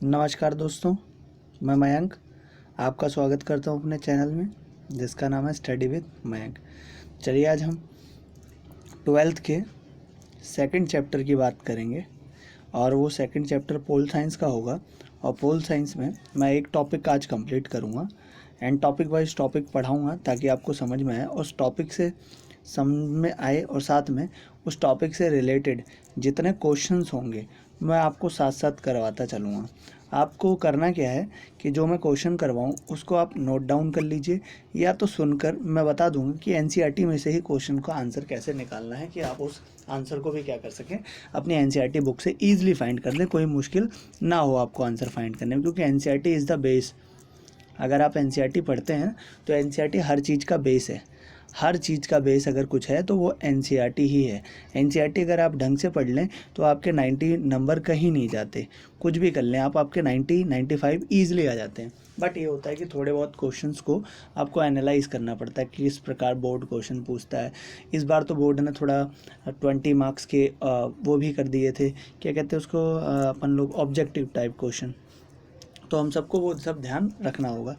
नमस्कार दोस्तों, मैं मयंक आपका स्वागत करता हूं अपने चैनल में जिसका नाम है स्टडी विद मयंक। चलिए आज हम 12th के सेकंड चैप्टर की बात करेंगे और वो सेकंड चैप्टर पोल साइंस का होगा। और पोल साइंस में मैं एक टॉपिक आज कंप्लीट करूंगा एंड टॉपिक वाइज टॉपिक पढ़ाऊंगा ताकि आपको समझ में आए, उस टॉपिक से समझ में आए और साथ में उस टॉपिक से रिलेटेड जितने क्वेश्चंस होंगे मैं आपको साथ साथ करवाता चलूँगा। आपको करना क्या है कि जो मैं क्वेश्चन करवाऊँ उसको आप नोट डाउन कर लीजिए या तो सुनकर मैं बता दूंगा कि एनसीईआरटी में से ही क्वेश्चन का आंसर कैसे निकालना है कि आप उस आंसर को भी क्या कर सकें, अपनी एनसीईआरटी बुक से ईजिली फाइंड कर लें, कोई मुश्किल ना हो आपको आंसर फाइंड करने में, क्योंकि एनसीईआरटी इज़ द बेस। अगर आप एनसीईआरटी पढ़ते हैं तो एनसीईआरटी हर चीज़ का बेस है। हर चीज़ का बेस अगर कुछ है तो वो एनसीईआरटी ही है। एनसीईआरटी अगर आप ढंग से पढ़ लें तो आपके 90 नंबर कहीं नहीं जाते, कुछ भी कर लें आप, आपके 90 95 ईजिली आ जाते हैं। बट ये होता है कि थोड़े बहुत क्वेश्चंस को आपको एनालाइज करना पड़ता है कि किस प्रकार बोर्ड क्वेश्चन पूछता है। इस बार तो बोर्ड ने थोड़ा 20 मार्क्स के वो भी कर दिए थे, क्या कहते हैं उसको, अपन लोग ऑब्जेक्टिव टाइप क्वेश्चन। तो हम सबको वो सब ध्यान रखना होगा।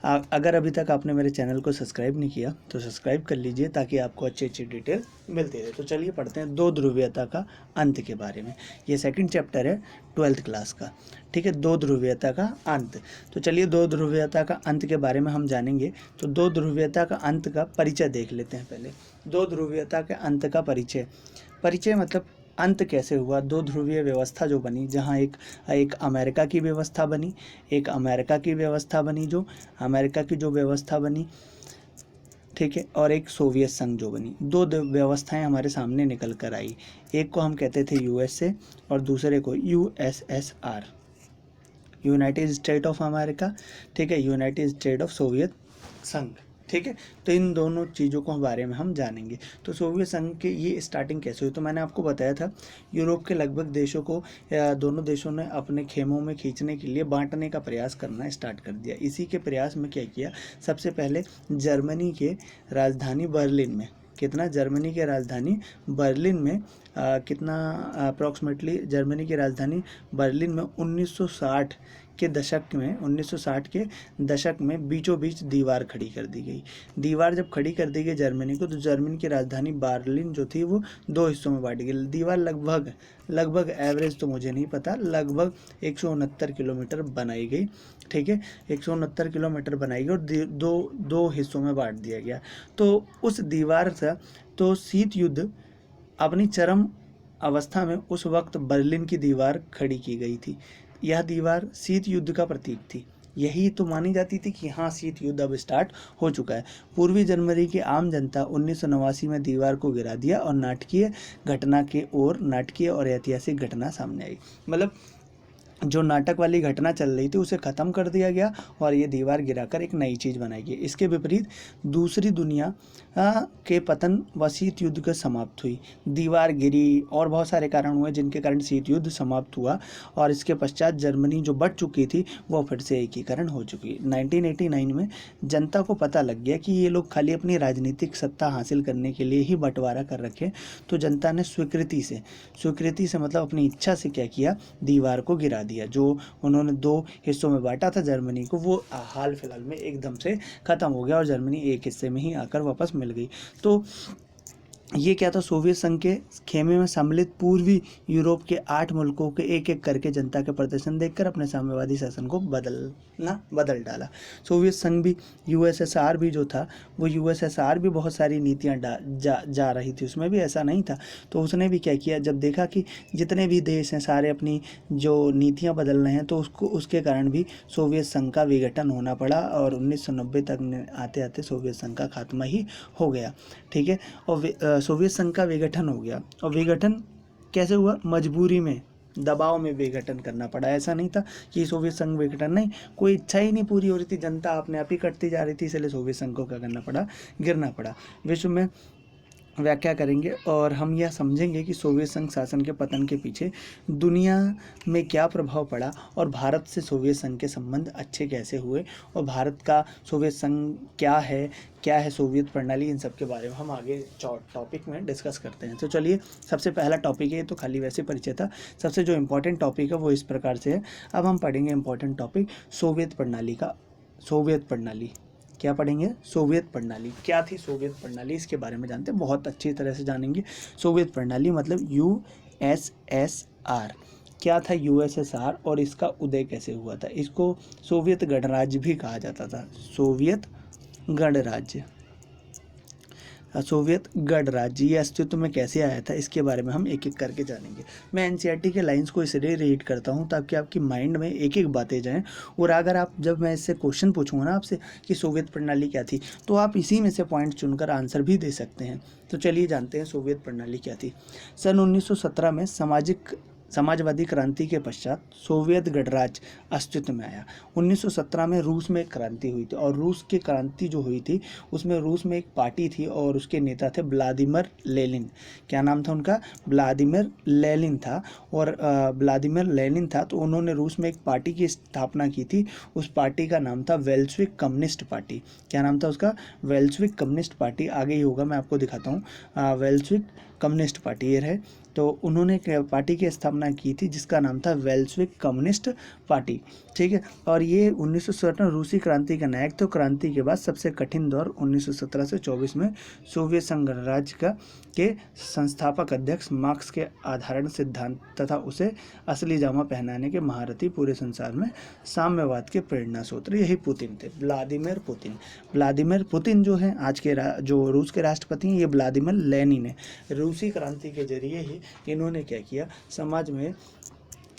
अगर अभी तक आपने मेरे चैनल को सब्सक्राइब नहीं किया तो सब्सक्राइब कर लीजिए ताकि आपको अच्छी अच्छी डिटेल मिलती रहे। तो चलिए पढ़ते हैं दो ध्रुवीयता का अंत के बारे में। ये सेकंड चैप्टर है 12th क्लास का, ठीक है, दो ध्रुवीयता का अंत। तो चलिए दो ध्रुवीयता का अंत के बारे में हम जानेंगे। तो दो ध्रुवीयता का अंत का परिचय देख लेते हैं पहले। दो ध्रुवीयता के अंत का परिचय मतलब अंत कैसे हुआ। दो ध्रुवीय व्यवस्था जो बनी, जहाँ एक अमेरिका की व्यवस्था बनी, एक अमेरिका की व्यवस्था बनी, जो अमेरिका की जो व्यवस्था बनी, ठीक है, और एक सोवियत संघ जो बनी। दो व्यवस्थाएं हमारे सामने निकल कर आई। एक को हम कहते थे यूएसए और दूसरे को USSR, United state of America, ठीक है, यूनाइटेड स्टेट ऑफ सोवियत संघ, ठीक है। तो इन दोनों चीज़ों को बारे में हम जानेंगे। तो सोवियत संघ के ये स्टार्टिंग कैसे हुई, तो मैंने आपको बताया था यूरोप के लगभग देशों को दोनों देशों ने अपने खेमों में खींचने के लिए बांटने का प्रयास करना स्टार्ट कर दिया। इसी के प्रयास में क्या किया, सबसे पहले जर्मनी के राजधानी बर्लिन में, कितना, जर्मनी के राजधानी बर्लिन में कितना अप्रॉक्सीमेटली, जर्मनी की राजधानी बर्लिन में 1960 के दशक में बीचों बीच दीवार खड़ी कर दी गई। दीवार जब खड़ी कर दी गई जर्मनी को, तो जर्मनी की राजधानी बर्लिन जो थी वो दो हिस्सों में बांटी गई। दीवार लगभग एवरेज तो मुझे नहीं पता, लगभग 169 किलोमीटर बनाई गई, ठीक है, 169 किलोमीटर बनाई गई और दो हिस्सों में बांट दिया गया। तो उस दीवार से तो शीत युद्ध अपनी चरम अवस्था में उस वक्त बर्लिन की दीवार खड़ी की गई थी। यह दीवार शीत युद्ध का प्रतीक थी। यही तो मानी जाती थी कि हाँ, शीत युद्ध अब स्टार्ट हो चुका है। पूर्वी जर्मनी की आम जनता 1989 में दीवार को गिरा दिया और नाटकीय और ऐतिहासिक घटना सामने आई। मतलब जो नाटक वाली घटना चल रही थी उसे ख़त्म कर दिया गया और ये दीवार गिराकर एक नई चीज़ बनाई गई। इसके विपरीत दूसरी दुनिया के पतन व शीत युद्ध का समाप्त हुई। दीवार गिरी और बहुत सारे कारण हुए जिनके कारण शीत युद्ध समाप्त हुआ और इसके पश्चात जर्मनी जो बढ़ चुकी थी वो फिर से एकीकरण हो चुकी। 1989 में जनता को पता लग गया कि ये लोग खाली अपनी राजनीतिक सत्ता हासिल करने के लिए ही बंटवारा कर रखे। तो जनता ने स्वीकृति से मतलब अपनी इच्छा से क्या किया, दीवार को गिरा दिया। जो उन्होंने दो हिस्सों में बांटा था जर्मनी को, वो हाल फिलहाल में एकदम से खत्म हो गया और जर्मनी एक हिस्से में ही आकर वापस मिल गई। तो ये क्या था, सोवियत संघ के खेमे में सम्मिलित पूर्वी यूरोप के 8 मुल्कों के एक एक करके जनता के प्रदर्शन देखकर अपने साम्यवादी शासन को बदल डाला। सोवियत संघ भी, यूएसएसआर भी जो था वो यूएसएसआर भी बहुत सारी नीतियाँ जा रही थी, उसमें भी ऐसा नहीं था। तो उसने भी क्या किया, जब देखा कि जितने भी देश हैं सारे अपनी जो नीतियाँ बदल रहे हैं, तो उसके कारण भी सोवियत संघ का विघटन होना पड़ा और 1990 तक आते आते सोवियत संघ का खात्मा ही हो गया, ठीक है। और सोवियत संघ का विघटन हो गया। और विघटन कैसे हुआ, मजबूरी में, दबाव में विघटन करना पड़ा। ऐसा नहीं था कि सोवियत संघ विघटन, नहीं, कोई इच्छा ही नहीं पूरी हो रही थी, जनता अपने आप ही कटती जा रही थी, इसलिए सोवियत संघ को क्या करना पड़ा, गिरना पड़ा। विश्व में व्याख्या करेंगे और हम यह समझेंगे कि सोवियत संघ शासन के पतन के पीछे दुनिया में क्या प्रभाव पड़ा और भारत से सोवियत संघ के संबंध अच्छे कैसे हुए और भारत का सोवियत संघ क्या है सोवियत प्रणाली, इन सब के बारे में हम आगे टॉपिक में डिस्कस करते हैं। तो चलिए, सबसे पहला टॉपिक है, तो खाली वैसे परिचय था। सबसे जो इम्पोर्टेंट टॉपिक है वो इस प्रकार से है। अब हम पढ़ेंगे इम्पोर्टेंट टॉपिक सोवियत प्रणाली का। सोवियत प्रणाली क्या पढ़ेंगे? सोवियत प्रणाली क्या थी? सोवियत प्रणाली, इसके बारे में जानते हैं, बहुत अच्छी तरह से जानेंगे। सोवियत प्रणाली मतलब USSR। क्या था USSR और इसका उदय कैसे हुआ था? इसको सोवियत गणराज्य भी कहा जाता था। सोवियत गणराज्य, सोवियत गणराज्य ये अस्तित्व में कैसे आया था, इसके बारे में हम एक एक करके जानेंगे। मैं NCERT के लाइंस को इसलिए रीड करता हूँ ताकि आपकी माइंड में एक एक बातें जाएं, और अगर आप, जब मैं इससे क्वेश्चन पूछूंगा ना आपसे कि सोवियत प्रणाली क्या थी, तो आप इसी में से पॉइंट चुनकर आंसर भी दे सकते हैं। तो चलिए जानते हैं सोवियत प्रणाली क्या थी। सन 1917 में समाजवादी क्रांति के पश्चात सोवियत गणराज्य अस्तित्व में आया। 1917 में रूस में एक क्रांति हुई थी, और रूस की क्रांति जो हुई थी उसमें रूस में एक पार्टी थी और उसके नेता थे व्लादिमीर लेनिन। क्या नाम था उनका? व्लादिमीर लेनिन था। और व्लादिमीर लेनिन था तो उन्होंने रूस में एक पार्टी की स्थापना की थी। उस पार्टी का नाम था वेल्शविक कम्युनिस्ट पार्टी। क्या नाम था उसका? वेल्शविक कम्युनिस्ट पार्टी। आगे ही होगा, मैं आपको दिखाता हूँ। वेल्शविक कम्युनिस्ट पार्टी ये है। तो उन्होंने पार्टी की स्थापना की थी जिसका नाम था वेल्शविक कम्युनिस्ट पार्टी, ठीक है। और ये 1917 रूसी क्रांति का नायक थे। क्रांति के बाद सबसे कठिन दौर 1917 से 24 में सोवियत संघ गणराज्य के संस्थापक अध्यक्ष मार्क्स के आधारण सिद्धांत तथा उसे असली जामा पहनाने के महारथी पूरे संसार में साम्यवाद के प्रेरणा स्रोत यही पुतिन थे, व्लादिमीर पुतिन। व्लादिमीर पुतिन जो है आज के जो रूस के राष्ट्रपति हैं, ये व्लादिमीर लेनिन है। रूसी क्रांति के जरिए ही इन्होंने क्या किया, समाज में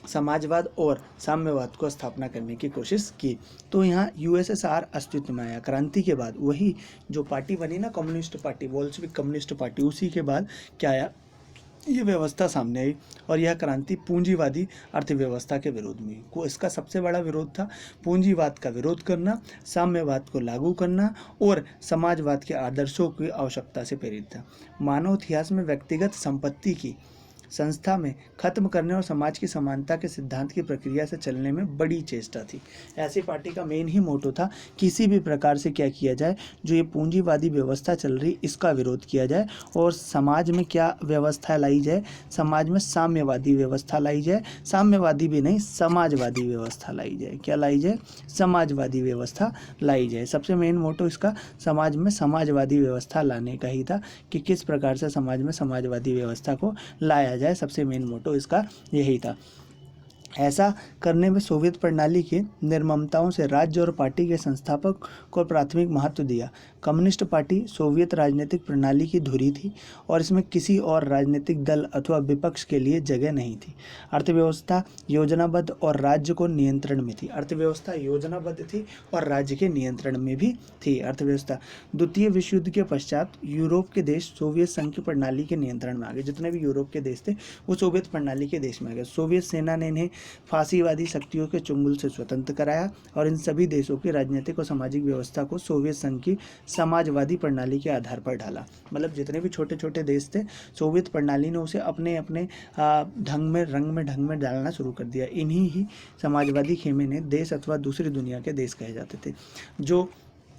समाजवाद और साम्यवाद को स्थापना करने की कोशिश की। तो यहाँ USSR अस्तित्व में आया। क्रांति के बाद वही जो पार्टी बनी ना, communist party, Bolshevik communist party, उसी के बाद क्या आया, ये व्यवस्था सामने आई। और यह क्रांति पूंजीवादी अर्थव्यवस्था के विरोध में हुई। इसका सबसे बड़ा विरोध था पूंजीवाद का विरोध करना, साम्यवाद को लागू करना और समाजवाद के आदर्शों की आवश्यकता से प्रेरित था। मानव इतिहास में व्यक्तिगत संपत्ति की संस्था में खत्म करने और समाज की समानता के सिद्धांत की प्रक्रिया से चलने में बड़ी चेष्टा थी। ऐसी पार्टी का मेन ही मोटो था, किसी भी प्रकार से क्या किया जाए, जो ये पूंजीवादी व्यवस्था चल रही इसका विरोध किया जाए और समाज में क्या व्यवस्था लाई जाए, समाज में साम्यवादी व्यवस्था लाई जाए। साम्यवादी भी नहीं, समाजवादी व्यवस्था लाई जाए। क्या लाई जाए? समाजवादी व्यवस्था लाई जाए। सबसे मेन मोटो इसका समाज में समाजवादी व्यवस्था लाने का ही था कि किस प्रकार से समाज में समाजवादी व्यवस्था को लाया जाए। सबसे मेन मोटो इसका यही था। ऐसा करने में सोवियत प्रणाली की निर्ममताओं से राज्य और पार्टी के संस्थापक को प्राथमिक महत्व दिया। कम्युनिस्ट पार्टी सोवियत राजनीतिक प्रणाली की धुरी थी और इसमें किसी और राजनीतिक दल अथवा विपक्ष के लिए जगह नहीं थी। अर्थव्यवस्था योजनाबद्ध और राज्य को नियंत्रण में थी। अर्थव्यवस्था योजनाबद्ध थी और राज्य के नियंत्रण में भी थी अर्थव्यवस्था। द्वितीय विश्व युद्ध के पश्चात यूरोप के देश सोवियत संघ की प्रणाली के नियंत्रण में आ गए। जितने भी यूरोप के देश थे वो सोवियत प्रणाली के देश में आ गए। सोवियत सेना ने इन्हें फांसीवादी शक्तियों के चुंगल से स्वतंत्र कराया और इन सभी देशों की राजनीतिक और सामाजिक व्यवस्था को सोवियत संघ की समाजवादी प्रणाली के आधार पर ढाला। मतलब जितने भी छोटे छोटे देश थे, सोवियत प्रणाली ने उसे अपने अपने ढंग में डालना शुरू कर दिया। इन्हीं ही समाजवादी खेमे ने देश अथवा दूसरी दुनिया के देश कहे जाते थे। जो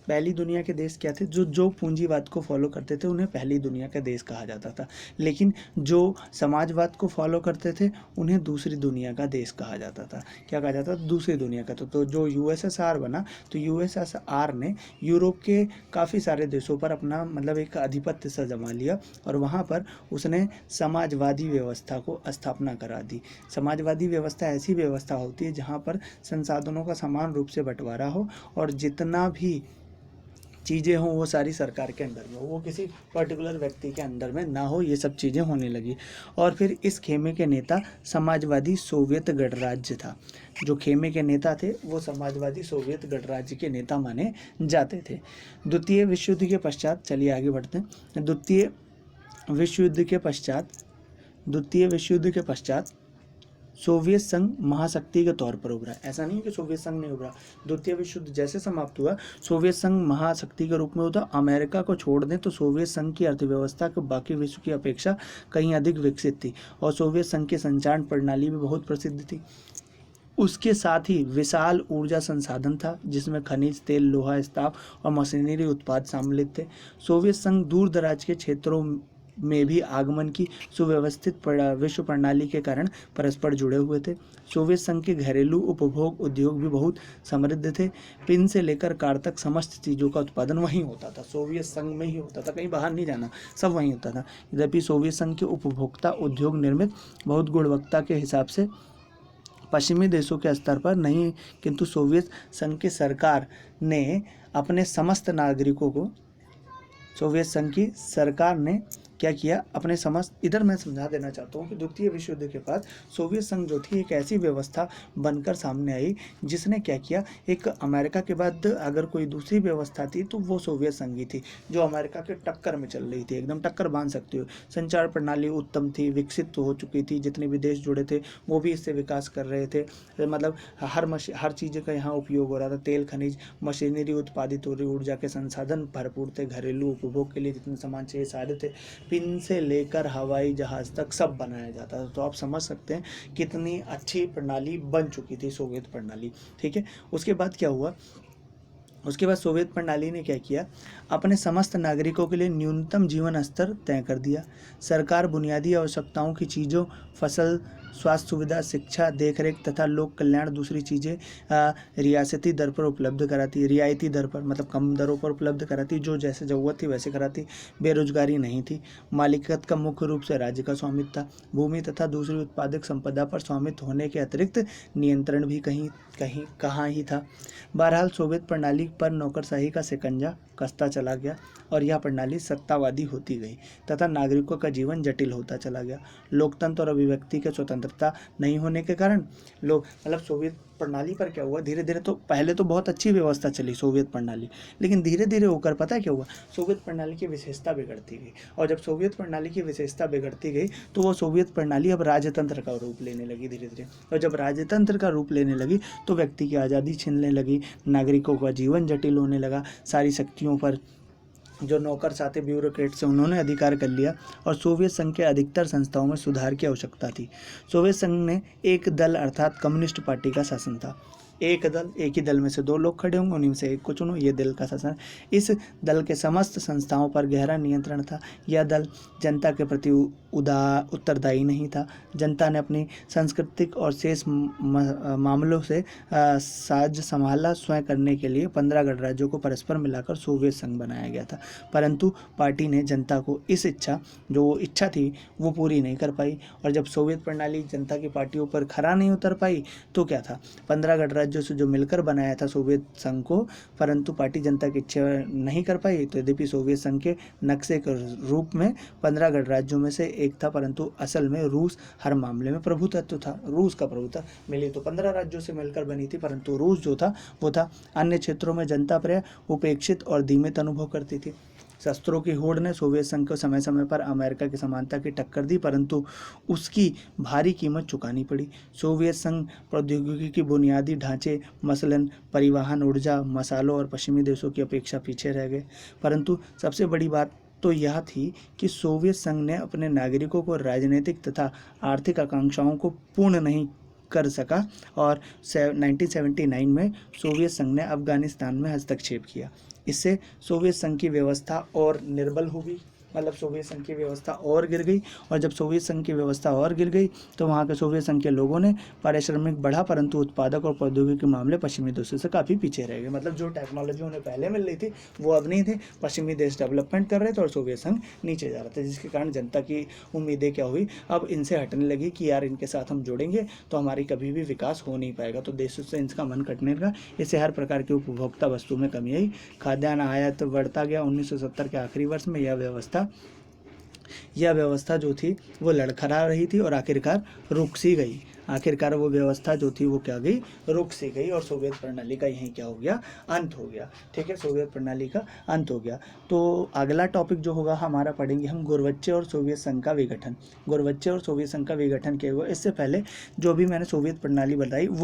पहली दुनिया के देश क्या थे, जो पूंजीवाद को फॉलो करते थे उन्हें पहली दुनिया का देश कहा जाता था, लेकिन जो समाजवाद को फॉलो करते थे उन्हें दूसरी दुनिया का देश कहा जाता था। क्या कहा जाता था? दूसरी दुनिया का। तो जो USSR बना, तो USSR ने यूरोप के काफ़ी सारे देशों पर अपना मतलब एक आधिपत्य सा जमा लिया और वहाँ पर उसने समाजवादी व्यवस्था को स्थापना करा दी। समाजवादी व्यवस्था ऐसी व्यवस्था होती है जहाँ पर संसाधनों का समान रूप से बंटवारा हो और जितना भी चीज़ें हों वो सारी सरकार के अंदर में हो, वो किसी पर्टिकुलर व्यक्ति के अंदर में ना हो। ये सब चीज़ें होने लगी। और फिर इस खेमे के नेता समाजवादी सोवियत गणराज्य था। जो खेमे के नेता थे वो समाजवादी सोवियत गणराज्य के नेता माने जाते थे। द्वितीय विश्व युद्ध के पश्चात, चलिए आगे बढ़ते हैं। द्वितीय विश्व युद्ध के पश्चात सोवियत संघ महाशक्ति के तौर पर उभरा। ऐसा नहीं है कि सोवियत संघ नहीं उभरा, द्वितीय विश्व युद्ध जैसे समाप्त हुआ सोवियत संघ महाशक्ति के रूप में होता। अमेरिका को छोड़ दें तो सोवियत संघ की अर्थव्यवस्था को बाकी विश्व की अपेक्षा कहीं अधिक विकसित थी और सोवियत संघ की संचार प्रणाली भी बहुत प्रसिद्ध थी। उसके साथ ही विशाल ऊर्जा संसाधन था जिसमें खनिज तेल, लोहा, इस्पात और मशीनरी उत्पाद सम्मिलित थे। सोवियत संघ दूर दराज के क्षेत्रों में भी आगमन की सुव्यवस्थित विश्व प्रणाली के कारण परस्पर जुड़े हुए थे। सोवियत संघ के घरेलू उपभोग उद्योग भी बहुत समृद्ध थे। पिन से लेकर कार तक समस्त चीज़ों का उत्पादन वहीं होता था, सोवियत संघ में ही होता था, कहीं बाहर नहीं जाना, सब वहीं होता था। यद्यपि सोवियत संघ के उपभोक्ता उद्योग निर्मित बहुत गुणवत्ता के हिसाब से पश्चिमी देशों के स्तर पर नहीं, किंतु सोवियत संघ की सरकार ने अपने समस्त नागरिकों को, सोवियत संघ की सरकार ने क्या किया, अपने समस्त, इधर मैं समझा देना चाहता हूँ कि द्वितीय विश्व युद्ध के बाद सोवियत संघ जो थी एक ऐसी व्यवस्था बनकर सामने आई जिसने क्या किया, एक अमेरिका के बाद अगर कोई दूसरी व्यवस्था थी तो वो सोवियत संघ ही थी जो अमेरिका के टक्कर में चल रही थी, एकदम टक्कर बांध सकती हो। संचार प्रणाली उत्तम थी, विकसित तो हो चुकी थी, जितने भी देश जुड़े थे वो भी इससे विकास कर रहे थे। मतलब हर चीज़ का यहाँ उपयोग हो रहा था, तेल, खनिज, मशीनरी उत्पादित हो रही, ऊर्जा के संसाधन भरपूर थे, घरेलू उपभोग के लिए जितने सामान चाहिए सारे थे, पिन से लेकर हवाई जहाज तक सब बनाया जाता था। तो आप समझ सकते हैं कितनी अच्छी प्रणाली बन चुकी थी सोवियत प्रणाली। ठीक है, उसके बाद क्या हुआ, उसके बाद सोवियत प्रणाली ने क्या किया, अपने समस्त नागरिकों के लिए न्यूनतम जीवन स्तर तय कर दिया। सरकार बुनियादी आवश्यकताओं की चीज़ों, फसल, स्वास्थ्य सुविधा, शिक्षा, देखरेख तथा लोक कल्याण दूसरी चीज़ें रियासती दर पर उपलब्ध कराती, रियायती दर पर, मतलब कम दरों पर उपलब्ध कराती, जो जैसे ज़रूरत थी वैसे कराती। बेरोजगारी नहीं थी। मालिकत का मुख्य रूप से राज्य का स्वामित्व था। भूमि तथा दूसरी उत्पादक संपदा पर स्वामित्व होने के अतिरिक्त नियंत्रण भी कहाँ ही था। बहरहाल सोवियत प्रणाली पर नौकरशाही का शिकंजा कसता चला गया और यह प्रणाली सत्तावादी होती गई तथा नागरिकों का जीवन जटिल होता चला गया। लोकतंत्र और अभिव्यक्ति की स्वतंत्रता नहीं होने के कारण लोग, मतलब सोवियत प्रणाली पर क्या हुआ, धीरे धीरे, तो पहले तो बहुत अच्छी व्यवस्था चली सोवियत प्रणाली, लेकिन धीरे धीरे होकर पता है क्या हुआ, सोवियत प्रणाली की विशेषता बिगड़ती गई। और जब सोवियत प्रणाली की विशेषता बिगड़ती गई तो वो सोवियत प्रणाली अब राजतंत्र का रूप लेने लगी धीरे धीरे। और जब राजतंत्र का रूप लेने लगी तो व्यक्ति की आज़ादी छीनने लगी, नागरिकों का जीवन जटिल होने लगा, सारी शक्तियों पर जो नौकरशाह थे, ब्यूरोक्रेट्स से, उन्होंने अधिकार कर लिया और सोवियत संघ के अधिकतर संस्थाओं में सुधार की आवश्यकता थी। सोवियत संघ में एक दल अर्थात कम्युनिस्ट पार्टी का शासन था। एक दल, एक ही दल में से दो लोग खड़े होंगे, उन्हीं में से एक को चुनो, ये दल का शासन। इस दल के समस्त संस्थाओं पर गहरा नियंत्रण था। यह दल जनता के प्रति उत्तरदायी नहीं था। जनता ने अपनी सांस्कृतिक और शेष मामलों से साज संभाला स्वयं करने के लिए 15 गणराज्यों को परस्पर मिलाकर सोवियत संघ बनाया गया था। परंतु पार्टी ने जनता को इस जो इच्छा थी वो पूरी नहीं कर पाई। और जब सोवियत प्रणाली जनता की पार्टियों पर खरा नहीं उतर पाई तो क्या था, 15 गणराज्यों से जो मिलकर बनाया था सोवियत संघ को, परंतु पार्टी जनता की इच्छा नहीं कर पाई। तो यद्यपि सोवियत संघ के नक्शे के रूप में 15 गणराज्यों में से एक था, परंतु असल में रूस हर मामले में प्रभुत्व था, रूस का प्रभुत्व मिली तो 15 राज्यों से मिलकर बनी थी, परंतु रूस जो था वो था। अन्य क्षेत्रों में जनता प्रायः उपेक्षित और धीमित अनुभव करती थी। शस्त्रों की होड़ ने सोवियत संघ को समय समय पर अमेरिका की समानता की टक्कर दी, परंतु उसकी भारी कीमत चुकानी पड़ी। सोवियत संघ प्रौद्योगिकी की बुनियादी ढांचे, मसलन परिवहन, ऊर्जा, मसालों और पश्चिमी देशों की अपेक्षा पीछे रह गए। परंतु सबसे बड़ी बात तो यह थी कि सोवियत संघ ने अपने नागरिकों को राजनीतिक तथा आर्थिक आकांक्षाओं को पूर्ण नहीं कर सका और 1979 में सोवियत संघ ने अफगानिस्तान में हस्तक्षेप किया। इससे सोवियत संघ की व्यवस्था और निर्बल हो गई, मतलब सोवियत संघ की व्यवस्था और गिर गई। और जब सोवियत संघ की व्यवस्था और गिर गई तो वहाँ के सोवियत संघ के लोगों ने पारिश्रमिक बढ़ा, परंतु उत्पादक और प्रौद्योगिकी के मामले पश्चिमी देशों से काफ़ी पीछे रह गए। मतलब जो टेक्नोलॉजी उन्हें पहले मिल रही थी वो अब नहीं थी, पश्चिमी देश डेवलपमेंट कर रहे थे और सोवियत संघ नीचे जा रहा था, जिसके कारण जनता की उम्मीदें क्या हुई, अब इनसे हटने लगी कि यार इनके साथ हम जुड़ेंगे तो हमारी कभी भी विकास हो नहीं पाएगा, तो देशों से इनका मन कटने लगा। इससे हर प्रकार की उपभोक्ता वस्तु में कमी आई, खाद्यान्न आयात बढ़ता गया। 1970 के आखिरी वर्ष में यह व्यवस्था जो थी वो लड़खड़ा रही थी और आखिरकार रुक सी गई। आखिरकार वो व्यवस्था जो थी वो क्या गई, रुक सी गई और सोवियत प्रणाली का यहीं क्या हो गया, अंत हो गया। ठीक है, सोवियत प्रणाली का अंत हो गया। तो अगला टॉपिक जो होगा हमारा पढ़ेंगे हम गोरबच्चे और सोवियत संघ का विघटन। गोरबच्चे और सोवियत संघ का विघटन क्या हुआ, इससे पहले जो भी मैंने सोवियत प्रणाली बताई